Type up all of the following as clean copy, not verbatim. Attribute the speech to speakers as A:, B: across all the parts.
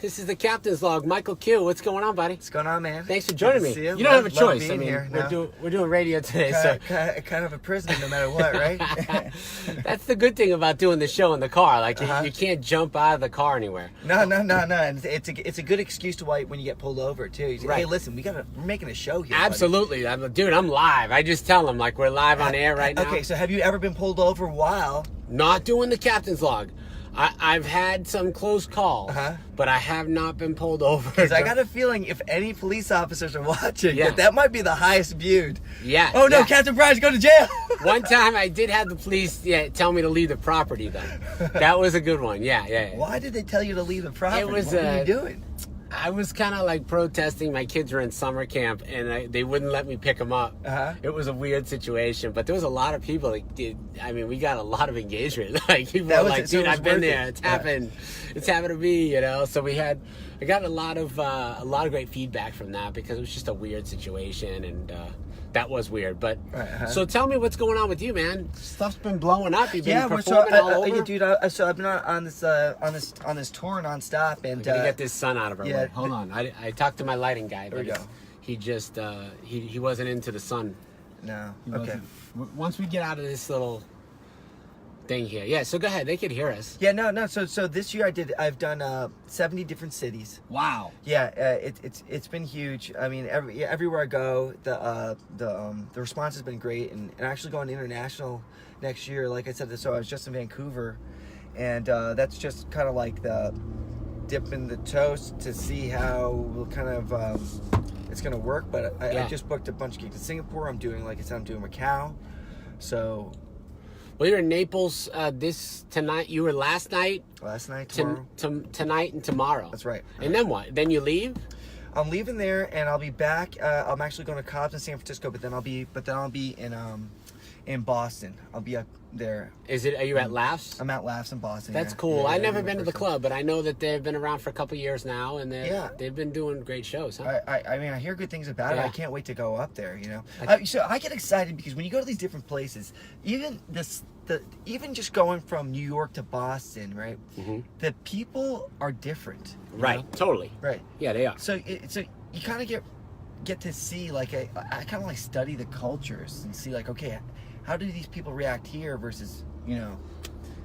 A: This is the Captain's Log. Michael Q. What's going on, buddy?
B: What's going on, man?
A: Thanks for joining me.
B: You
A: don't have a choice.
B: Being here.
A: We're doing radio today, so
B: Kind of a prisoner no matter what, right?
A: that's the good thing about doing the show in the car. Like you can't jump out of the car anywhere.
B: No. And it's a good excuse to why when you get pulled over too. You say,
A: Right.
B: Hey, listen, we're making a show here.
A: Absolutely, I'm live. I just tell them like we're live on air right now.
B: Okay, so have you ever been pulled over while?
A: Not doing the Captain's Log. I've had some close calls, but I have not been pulled over.
B: Because I got a feeling if any police officers are watching,
A: Yeah.
B: that might be the highest viewed.
A: Yeah.
B: Oh no,
A: yeah.
B: Captain Brien's going to jail.
A: One time I did have the police tell me to leave the property though. That was a good one. Yeah.
B: Why did they tell you to leave the property?
A: It was,
B: what were you doing?
A: I was kind of like protesting. My kids were in summer camp, and they wouldn't let me pick them up. It was a weird situation, but there was a lot of people that did. I mean, we got a lot of engagement. Like people were like, "Dude, I've been there. It's happened. It's happened to me." You know. So I got a lot of great feedback from that because it was just a weird situation, and that was weird. But so tell me what's going on with you, man. Stuff's been blowing up. You've been performing all over.
B: Dude, so I've been on this tour nonstop, and
A: gotta get this sun out of our way.
B: yeah.
A: Hold on, I talked to my lighting guy.
B: There we go.
A: He just he wasn't into the sun.
B: No.
A: He
B: Okay.
A: wasn't. Once we get out of this little thing here, yeah. So go ahead. They could hear us.
B: Yeah. No. So this year I've done 70 different cities.
A: Wow.
B: Yeah. It's been huge. I mean, everywhere I go, the response has been great, and actually going international next year. Like I said, so I was just in Vancouver, and that's just kind of like the dip in the toast to see how kind of it's gonna work. But I just booked a bunch of gigs in Singapore. I'm doing, like I said, I'm doing Macau. So.
A: Well, you're in Naples tonight. You were last night.
B: Tomorrow.
A: Tonight and tomorrow.
B: That's right.
A: And then what? Then you leave?
B: I'm leaving there, and I'll be back. I'm actually going to Cobbs in San Francisco, but then I'll be in Boston. I'll be up there.
A: Are you at Laughs?
B: I'm at Laughs in Boston.
A: That's cool. I've never been to the club, but I know that they've been around for a couple years now, and they've been doing great shows. Huh?
B: I mean, I hear good things about it.
A: Yeah.
B: I can't wait to go up there. You know, so I get excited because when you go to these different places, even just going from New York to Boston, right? Mm-hmm. The people are different.
A: Right.
B: Know?
A: Totally.
B: Right.
A: Yeah, they are.
B: So you kind of get to see, like, I kind of like study the cultures and see, like, okay, how do these people react here versus, you know.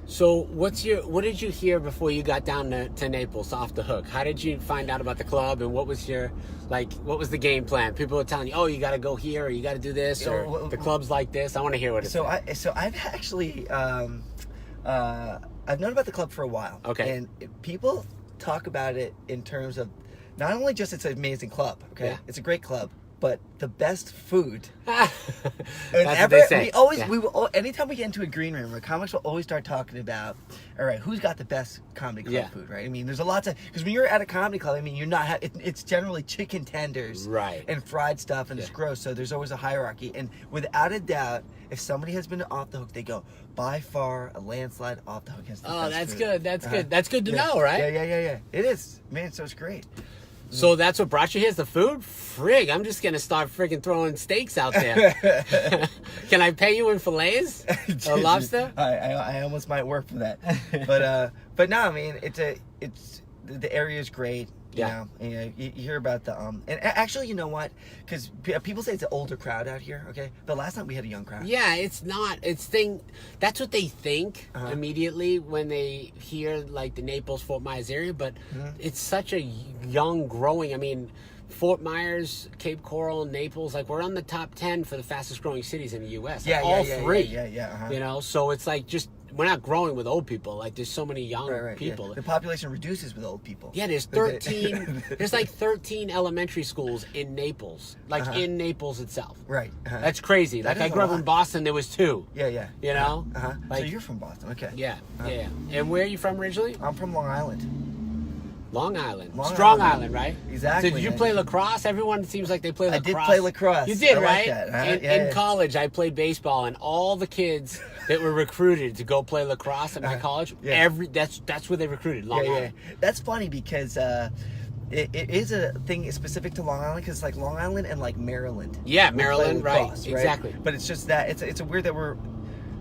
A: So what did you hear before you got down to Naples off the hook? How did you find out about the club, and what was the game plan? People were telling you, oh, you got to go here, or you got to do this, or the club's like this. I want to hear what it's like.
B: So I've actually I've known about the club for a while.
A: Okay.
B: And people talk about it in terms of not only just it's an amazing club, okay?
A: Yeah.
B: It's a great club, but the best food.
A: That's what they say.
B: Anytime we get into a green room, our comics will always start talking about, all right, who's got the best comedy club food, right? I mean, there's a lot of, because when you're at a comedy club, I mean, you're not, it's generally chicken tenders,
A: right,
B: and fried stuff, and it's gross. So there's always a hierarchy, and without a doubt, if somebody has been to Off the Hook, they go, by far, a landslide, Off the Hook has the best
A: that's
B: food.
A: good. That's good. That's good to know, right?
B: Yeah. It is, man. So it's great.
A: So that's what brought you here, is the food? Frig, I'm just going to start freaking throwing steaks out there. Can I pay you in fillets or lobster?
B: I almost might work for that. But no, I mean, the area is great. You know, you hear about the and actually, you know what? Because people say it's an older crowd out here. Okay, but last night we had a young crowd.
A: Yeah, it's not. That's what they think immediately when they hear like the Naples, Fort Myers area. But it's such a young, growing. I mean, Fort Myers, Cape Coral, Naples. Like, we're on the top 10 for the fastest growing cities in the U.S. Like, all three.
B: Yeah.
A: You know, so it's like just. We're not growing with old people. Like, there's so many young people.
B: Yeah. The population reduces with old people.
A: Yeah, there's 13. There's like 13 elementary schools in Naples, like in Naples itself.
B: Right.
A: That's crazy. Like, I grew up in Boston. There was 2.
B: Yeah.
A: You know.
B: Like, so you're from Boston, okay?
A: Yeah. And where are you from originally?
B: I'm from Long Island.
A: Long Island. Strong Island, right?
B: Exactly.
A: So did you play lacrosse? Everyone seems like they play lacrosse.
B: I did play lacrosse.
A: You did, right?
B: Like that.
A: In college, I played baseball, and all the kids that were recruited to go play lacrosse at my college, that's where they recruited, Long Island.
B: That's funny because it is a thing specific to Long Island, because it's like Long Island and like Maryland.
A: Yeah, Maryland, right? Exactly.
B: But it's just that it's a weird that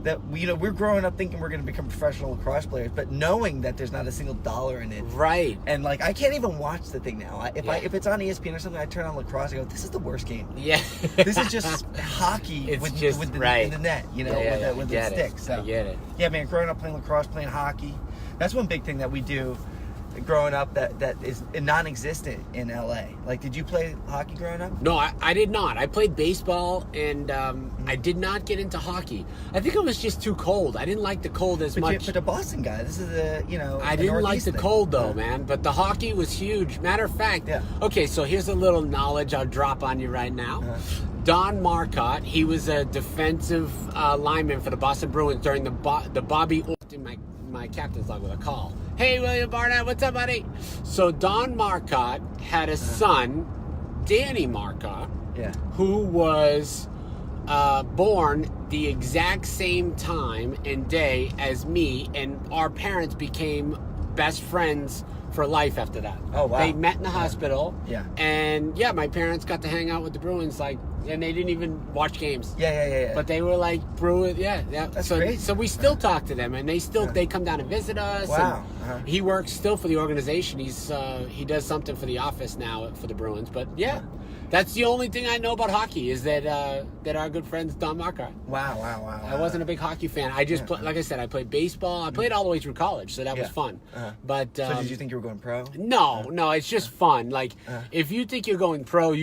B: that we're growing up thinking we're going to become professional lacrosse players, but knowing that there's not a single dollar in it.
A: Right.
B: And like, I can't even watch the thing now. If it's on ESPN or something, I turn on lacrosse. I go, this is the worst game.
A: Yeah.
B: This is just hockey
A: It's
B: with
A: just,
B: the,
A: right.
B: in the net, with the stick. So
A: I get it.
B: yeah, man, growing up playing lacrosse, playing hockey, that's one big thing that we do. Growing up, that is non-existent in LA. Like, did you play hockey growing up?
A: No, I did not. I played baseball, and I did not get into hockey. I think it was just too cold. I didn't like the cold as much.
B: But a Boston guy, this is
A: I didn't like the cold though, man. But the hockey was huge. Matter of fact, okay, so here's a little knowledge I'll drop on you right now. Don Marcotte, he was a defensive lineman for the Boston Bruins during the Bobby Orton, my captain's log with a call. Hey, William Barnett, what's up, buddy? So Don Marcotte had a son, Danny Marcotte, who was born the exact same time and day as me, and our parents became best friends for life after that.
B: Oh, wow.
A: They met in the hospital.
B: Yeah.
A: And my parents got to hang out with the Bruins, and they didn't even watch games.
B: Yeah.
A: But they were like Bruins,
B: That's
A: so,
B: great.
A: So we still talk to them, and they come down and visit us.
B: Wow.
A: And he works still for the organization. He does something for the office now for the Bruins. But that's the only thing I know about hockey is that our good friends Don Marcotte.
B: Wow.
A: I wasn't a big hockey fan. I just like I said, I played baseball. I played all the way through college, so that was fun. But
B: so did you think you were going pro?
A: No, it's just fun. Like if you think you're going pro,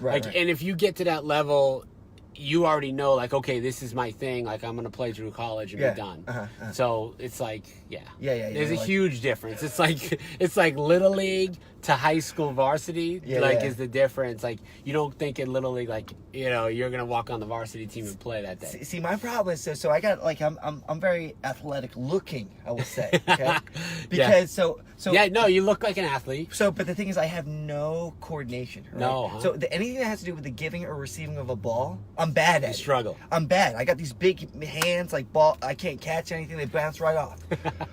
B: Right.
A: And if you get to that level, you already know, like, okay, this is my thing. Like, I'm gonna play through college and be done. So it's like, there's a huge difference. It's like little league to high school varsity. Is the difference. Like, you don't think in little league, like, you're gonna walk on the varsity team and play that day.
B: See, my problem is so I got like I'm very athletic looking, I will say. Okay? Because so
A: you look like an athlete.
B: So, but the thing is, I have no coordination. Right?
A: No. Huh?
B: So anything that has to do with the giving or receiving of a ball, I'm bad at.
A: You struggle.
B: I'm bad. I got these big hands, like ball. I can't catch anything. They bounce right off.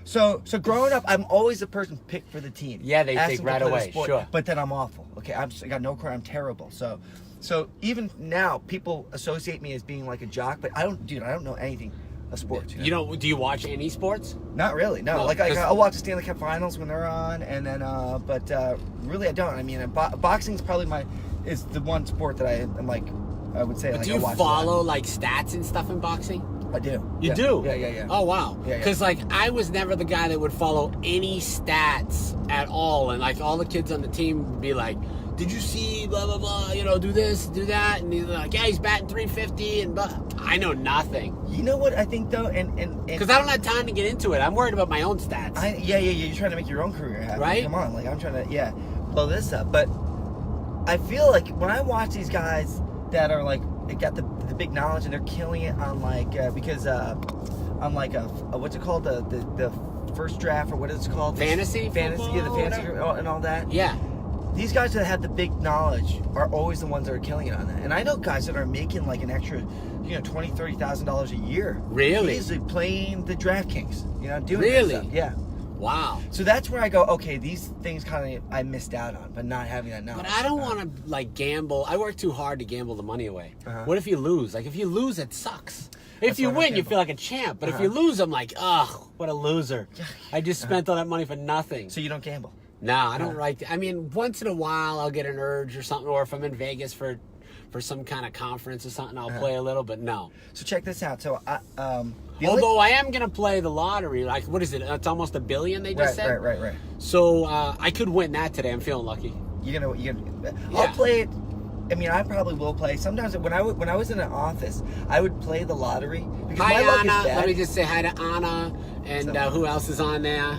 B: So growing up, I'm always the person picked for the team.
A: Yeah, they think right away. Sure.
B: But then I'm awful. Okay, I got no core. I'm terrible. So even now, people associate me as being like a jock, but I don't know anything of sports.
A: Do you watch any sports?
B: Not really. No. Like I'll watch the Stanley Cup Finals when they're on, and then but really I don't. I mean, boxing's probably is the one sport that I'm like, I would say.
A: But
B: like,
A: do you follow like stats and stuff in boxing?
B: I do.
A: You do?
B: Yeah.
A: Oh, wow.
B: Yeah.
A: Because, like, I was never the guy that would follow any stats at all. And, like, all the kids on the team would be like, did you see blah, blah, blah, do this, do that? And he's like, yeah, he's batting 350 and blah. I know nothing.
B: You know what I think, though? And
A: because I don't have time to get into it. I'm worried about my own stats.
B: Yeah. You're trying to make your own career happen.
A: Right?
B: Come on. Like, I'm trying to, blow this up. But I feel like when I watch these guys that are, like, they got the big knowledge and they're killing it on like because on like what's it called the first draft or what is it called
A: fantasy
B: the fantasy and all that. These guys that have the big knowledge are always the ones that are killing it on that. And I know guys that are making like an extra $20,000-$30,000 a year
A: really
B: easily playing the DraftKings, doing
A: really
B: that stuff. Yeah.
A: Wow.
B: So that's where I go, okay, these things kind of I missed out on, but not having that knowledge.
A: But I don't want to, like, gamble. I work too hard to gamble the money away. What if you lose? Like, if you lose, it sucks. If you win, you feel like a champ. But if you lose, I'm like, ugh, what a loser. I just spent all that money for nothing.
B: So you don't gamble?
A: No, I don't like I mean, once in a while, I'll get an urge or something. Or if I'm in Vegas for some kind of conference or something, I'll play a little, but no.
B: So check this out. So
A: although I am going to play the lottery, like, what is it? It's almost $1 billion, they just said?
B: Right.
A: So I could win that today. I'm feeling lucky.
B: I'll play it. I mean, I probably will play. Sometimes when I was in an office, I would play the lottery. Because
A: hi,
B: my luck
A: Anna.
B: is bad.
A: Let me just say hi to Anna. And who else is on there?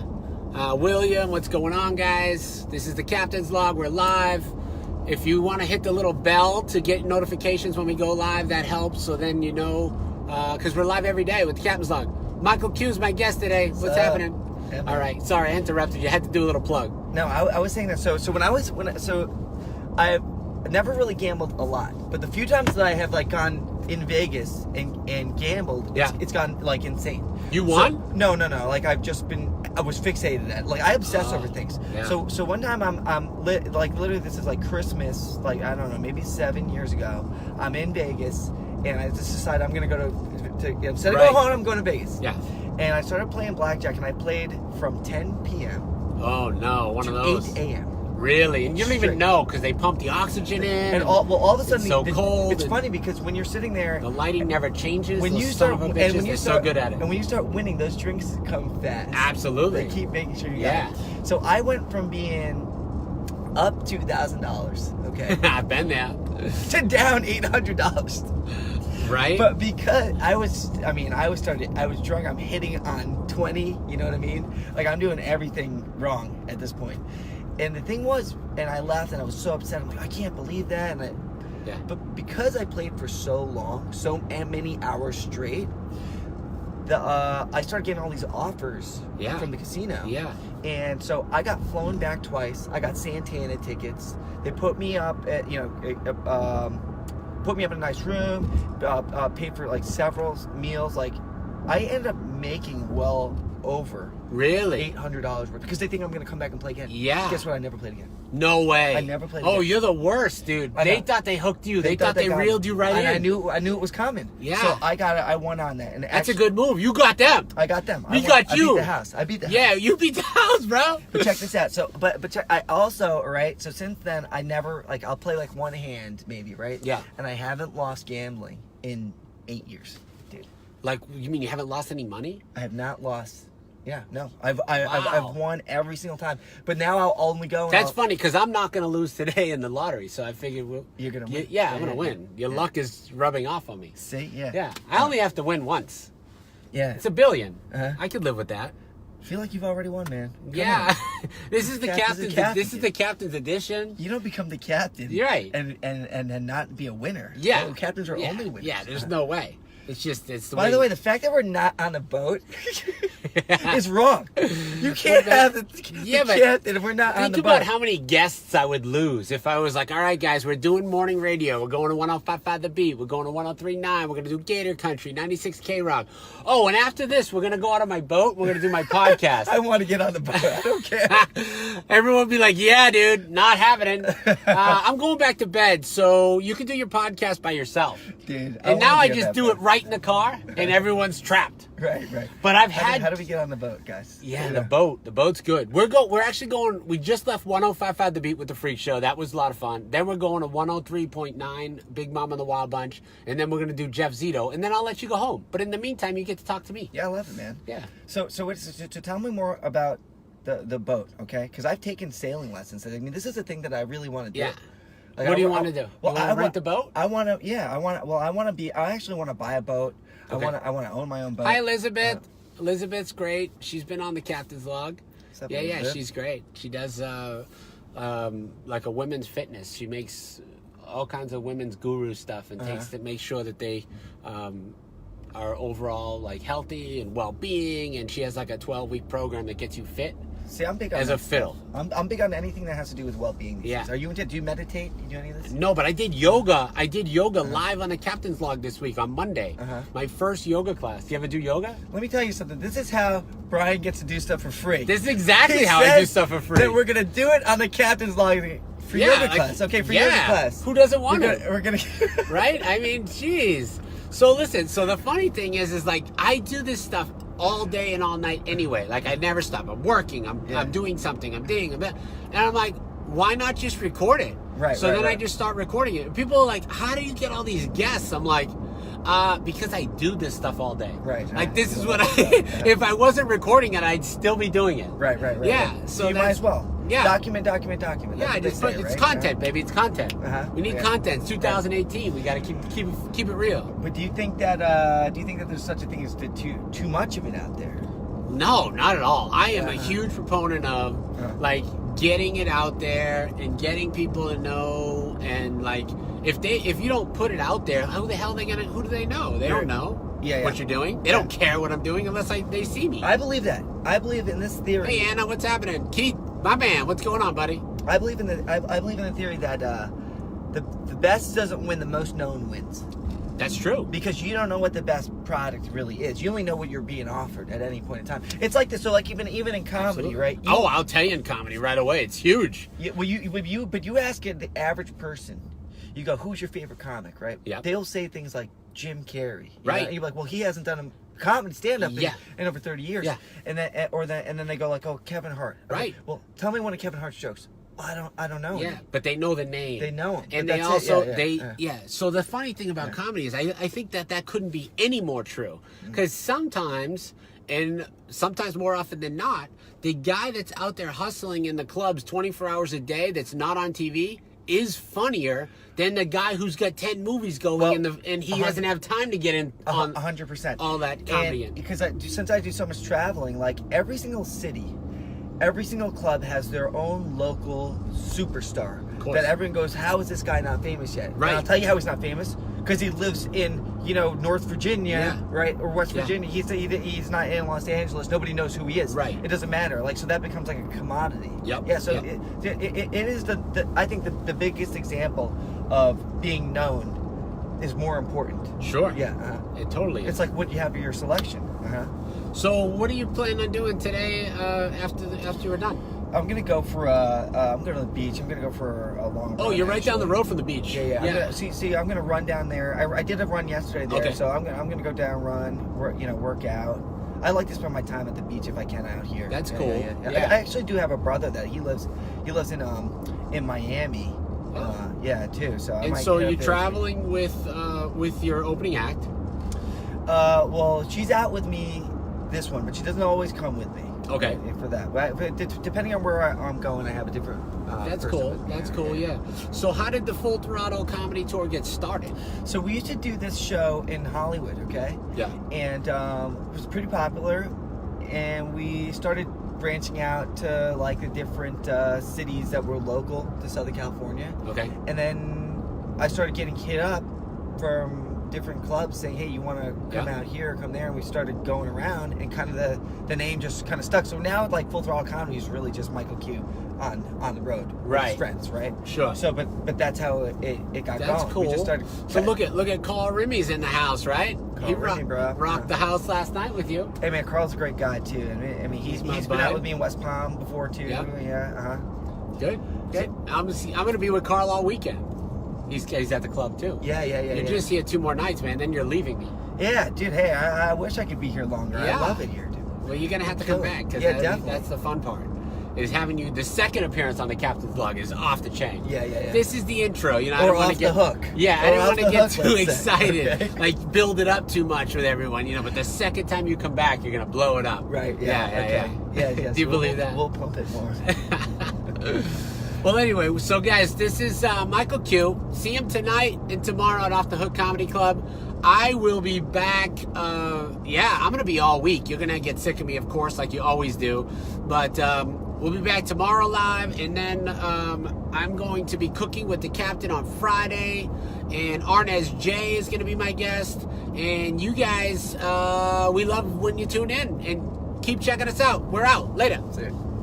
A: William, what's going on, guys? This is the Captain's Log. We're live. If you want to hit the little bell to get notifications when we go live, that helps. So then you know, because we're live every day with the Captain's Log. Michael Q's my guest today. What's happening? All right. Sorry, I interrupted you. I had to do a little plug.
B: No, I was saying that. So I never really gambled a lot, but the few times that I have like gone in Vegas and gambled, it's gone like insane.
A: You won?
B: So, no. Like I was fixated at. Like I obsess over things.
A: Yeah.
B: So one time like literally this is like Christmas, like I don't know, maybe 7 years ago. I'm in Vegas and I just decided I'm gonna go to instead of going home, I'm going to Vegas.
A: Yeah.
B: And I started playing blackjack, and I played from 10 p.m.
A: Oh no, one of those.
B: 8 a.m.
A: Really? And you don't even know because they pump the oxygen in.
B: And all of a sudden,
A: it's so cold.
B: It's funny because when you're sitting there,
A: the lighting never changes.
B: When you
A: start, they're so good at it.
B: And when you start winning, those drinks come fast.
A: Absolutely.
B: They keep making sure you got it. So I went from being up $2,000, okay,
A: I've been there,
B: to down $800.
A: Right?
B: But because I was drunk. I'm hitting on 20. You know what I mean? Like I'm doing everything wrong at this point. And the thing was, and I left, and I was so upset. I'm like, I can't believe that. But because I played for so long, so many hours straight, I started getting all these offers from the casino. Yeah. And so I got flown back twice. I got Santana tickets. They put me up at, put me up in a nice room, paid for like several meals. Like I ended up making well over $800 worth because they think I'm going to come back and play again. Yeah. Guess what? I never played again.
A: No way.
B: I never played again.
A: Oh, you're the worst, dude. They thought they hooked you. They thought they reeled you right in.
B: I knew it was coming. Yeah. So I won on that. And
A: that's a good move. You got them.
B: I got them.
A: I got you.
B: I beat the house. I beat the house.
A: Yeah, you beat the house, bro.
B: But check this out. So, but check, I also, right? So since then, I never, like, I'll play like one hand maybe, right? Yeah. And I haven't lost gambling in 8 years, dude.
A: Like, you mean you haven't lost any money?
B: I have not lost. Yeah, no. I've won every single time. But now I'll only go.
A: That's funny because I'm not going to lose today in the lottery. So I figured
B: you're going to win.
A: Yeah, I'm going to win. Your luck is rubbing off on me.
B: See, yeah.
A: Yeah. I only have to win once.
B: Yeah.
A: It's $1 billion. I could live with that.
B: I feel like you've already won, man.
A: Come this is the captain's. This is the captain's edition.
B: You don't become the captain.
A: You're right.
B: And not be a winner.
A: Yeah.
B: No, captains are only winners.
A: Yeah. There's no way. It's the
B: By the way, the fact that we're not on a boat is wrong. You can't have the captain if we're not on the boat.
A: Think about how many guests I would lose if I was like, all right, guys, we're doing morning radio. We're going to 105.5 The Beat. We're going to 103.9. We're going to do Gator Country, 96 K-Rock. Oh, and after this, we're going to go out on my boat. We're going to do my podcast.
B: I want to get on the boat. I don't care.
A: Everyone would be like, yeah, dude, not happening. I'm going back to bed, so you can do your podcast by yourself.
B: Dude,
A: and now I just do it right in the car, and everyone's trapped.
B: Right.
A: But
B: How do we get on the boat, guys?
A: Yeah, the boat. The boat's good. We're actually going. We just left 105.5 The Beat with the Freak Show. That was a lot of fun. Then we're going to 103.9 Big Mom and the Wild Bunch, and then we're gonna do Jeff Zito, and then I'll let you go home. But in the meantime, you get to talk to me.
B: Yeah, I love it, man.
A: Yeah.
B: So tell me more about the boat, okay? Because I've taken sailing lessons. I mean, this is a thing that I really want to do.
A: Yeah.
B: Like,
A: what do you want to do? Well, I rent the boat.
B: I want to. Yeah, I want to. Well, I want to be. I actually want to buy a boat. Okay. I want to own my own boat.
A: Hi, Elizabeth. Elizabeth's great. She's been on the captain's log. Yeah, she's great. She does like a women's fitness. She makes all kinds of women's guru stuff and makes sure that they are overall like healthy and well-being. And she has like a 12-week program that gets you fit.
B: See, I'm big on
A: as a fiddle.
B: I'm big on anything that has to do with well-being. Yeah. Are you into? Do you meditate? Do you do any of this?
A: No, but I did yoga. I did yoga live on the captain's log this week on Monday. My first yoga class. Do you ever do yoga?
B: Let me tell you something. This is how Brien gets to do stuff for free.
A: This is exactly how I do stuff for free.
B: That we're gonna do it on the captain's log for yoga class. Okay, for yoga class.
A: Who doesn't want
B: it? We're gonna
A: right? I mean, jeez. So listen. So the funny thing is like I do this stuff all day and all night anyway. Like I never stop. I'm working. I'm doing something. I'm doing that. And I'm like, why not just record it?
B: Right.
A: So then I just start recording it. People are like, how do you get all these guests? I'm like, because I do this stuff all day.
B: Right.
A: Like this is what if I wasn't recording it, I'd still be doing it.
B: Right.
A: Yeah. So
B: you might as well.
A: Yeah.
B: Document.
A: Yeah, it's content, baby. It's content. We need content. It's 2018. We got to keep it real.
B: But do you think that there's such a thing as too much of it out there?
A: No, not at all. I am a huge proponent of like getting it out there and getting people to know. And like if you don't put it out there, who the hell who do they know? They don't know. What you're doing. They don't care what I'm doing unless they see me.
B: I believe that. I believe in this theory.
A: Hey Anna, what's happening? Keith, my man, what's going on, buddy?
B: I believe in the theory that the best doesn't win, the most known wins.
A: That's true.
B: Because you don't know what the best product really is. You only know what you're being offered at any point in time. It's like this. So like even in comedy, right?
A: I'll tell you in comedy right away. It's huge.
B: But you ask the average person, you go, who's your favorite comic, right?
A: Yep.
B: They'll say things like Jim Carrey,
A: right?
B: And you're like, well, he hasn't done a comedy stand-up in over 30 years, and then they go like, oh, Kevin Hart,
A: right?
B: Well, tell me one of Kevin Hart's jokes. Well, I don't know.
A: Yeah, but they know the name.
B: They know him,
A: and they also So the funny thing about comedy is, I think that couldn't be any more true, because sometimes, and sometimes more often than not, the guy that's out there hustling in the clubs 24 hours a day that's not on TV is funnier than the guy who's got 10 movies going and he doesn't have time to get in on
B: 100%
A: all that comedy.
B: Because since I do so much traveling, like every single city, every single club has their own local superstar that everyone goes, how is this guy not famous yet?
A: Right.
B: And I'll tell you how he's not famous. Because he lives in, North Virginia, right, or West Virginia. He's not in Los Angeles. Nobody knows who he is.
A: Right.
B: It doesn't matter. Like, so that becomes like a commodity.
A: Yep.
B: Yeah. So it is I think the biggest example of being known is more important.
A: Sure.
B: Yeah.
A: It totally is.
B: It's like what you have in your selection.
A: So what are you planning on doing today after you were done?
B: I'm gonna go for I'm going to the beach. I'm gonna go for a long.
A: Oh,
B: run,
A: you're right down the road from the beach.
B: Yeah. I'm gonna run down there. I did a run yesterday there, so I'm gonna go down, run, work out. I like to spend my time at the beach if I can out here.
A: That's cool.
B: Yeah. I actually do have a brother that he lives in Miami. Too. So
A: you're traveling with your opening act.
B: Well, she's out with me this one, but she doesn't always come with me.
A: Okay.
B: For that, but depending on where I'm going, I have a different.
A: That's cool. That's cool. Yeah. So, how did the Full Throttle Comedy Tour get started?
B: So we used to do this show in Hollywood, okay?
A: Yeah.
B: And it was pretty popular, and we started branching out to like the different cities that were local to Southern California.
A: Okay.
B: And then I started getting hit up from different clubs saying, hey, you want to come out here, come there, and we started going around, and kind of the name just kind of stuck. So now like Full Throttle Comedy is really just Michael Q on the road with his friends, right?
A: Sure.
B: So but that's how it got going.
A: That's cool.
B: We just started.
A: So look at Carl Rimmy's in the house, right? He rocked the house last night with you.
B: Hey man, Carl's a great guy too. I mean he's been out with me in West Palm before too. Yeah.
A: Good. I'm gonna be with Carl all weekend. He's at the club too.
B: Yeah.
A: You're just here 2 more nights, man. Then you're leaving me.
B: Yeah, dude. Hey, I wish I could be here longer.
A: Yeah.
B: I love it here, dude.
A: Well, you're gonna have to come back because that's the fun part. Is having you. The second appearance on the Captain's Log is off the chain.
B: Yeah.
A: This is the intro. I
B: don't want to get
A: the hook. Yeah, I didn't want to get too excited,
B: okay.
A: like build it up too much with everyone. But the second time you come back, you're gonna blow it up.
B: Right. Yeah.
A: Do you believe that?
B: We'll pump it more.
A: Well, anyway, so guys, this is Michael Q. See him tonight and tomorrow at Off the Hook Comedy Club. I will be back. I'm going to be all week. You're going to get sick of me, of course, like you always do. But we'll be back tomorrow live. And then I'm going to be cooking with the Captain on Friday. And Arnez J is going to be my guest. And you guys, we love when you tune in. And keep checking us out. We're out. Later.
B: See you.